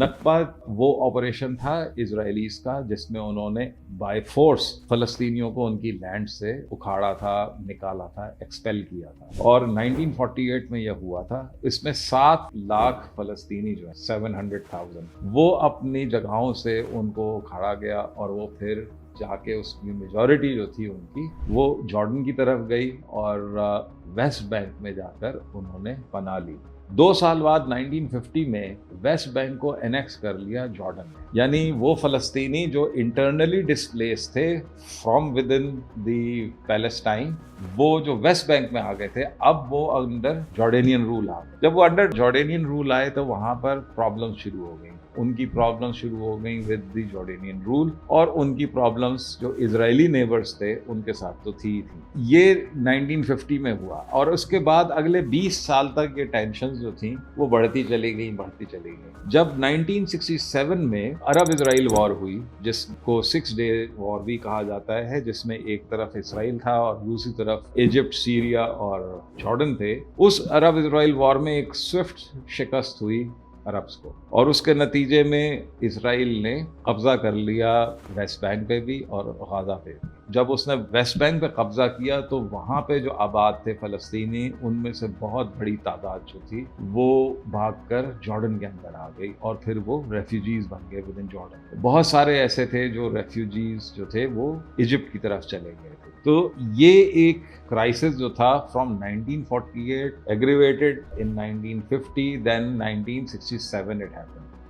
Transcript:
नकबा वो ऑपरेशन था इजरायलीज का जिसमें उन्होंने बाय फोर्स फलस्तीनियों को उनकी लैंड से उखाड़ा था, निकाला था, एक्सपेल किया था, और 1948 में यह हुआ था। इसमें 7 लाख फलस्तीनी जो है 700,000 वो अपनी जगहों से उनको उखाड़ा गया और वो फिर जाके उसकी मेजॉरिटी जो थी उनकी वो जॉर्डन की तरफ गई और वेस्ट बैंक में जाकर उन्होंने पनाह ली। 2 साल बाद 1950 में वेस्ट बैंक को एनेक्स कर लिया जॉर्डन ने, यानी वो फलस्तीनी जो इंटरनली डिस्प्लेस थे from with in the Palestine, वो जो वेस्ट बैंक में आ गए थे, अब वो अंडर जॉर्डेनियन रूल आ गए। जब वो अंडर जॉर्डेनियन रूल आए तो वहां पर प्रॉब्लम शुरू हो गई। उनकी प्रॉब्लम शुरू हो गई विद द जॉर्डेनियन रूल, और उनकी प्रॉब्लम्स जो इजरायली नेबर्स थे उनके साथ तो थी। ये 1950 में हुआ, और उसके बाद अगले 20 साल तक ये टेंशन्स जो थी वो बढ़ती चली गई। जब 1967 में अरब इजराइल वॉर हुई, जिसको 6 डे वॉर भी कहा जाता है, जिसमें एक तरफ इसराइल था और दूसरी तरफ इजिप्ट, सीरिया और जॉर्डन थे, उस अरब इजराइल वॉर में एक स्विफ्ट शिकस्त हुई अरब्स को, और उसके नतीजे में इसराइल ने कब्जा कर लिया वेस्ट बैंक पे भी और गाजा पे भी। जब उसने वेस्ट बैंक पे कब्जा किया तो वहाँ पे जो आबाद थे फलस्तीनी, उनमें से बहुत बड़ी तादाद जो थी वो भागकर जॉर्डन के अंदर आ गई, और फिर वो रेफ्यूजीज बन गए विद इन जॉर्डन। बहुत सारे ऐसे थे जो रेफ्यूजीज जो थे वो इजिप्ट की तरफ चले गए थे। तो ये एक क्राइसिस जो था from 1948 aggravated in 1950, then 1967 it happened.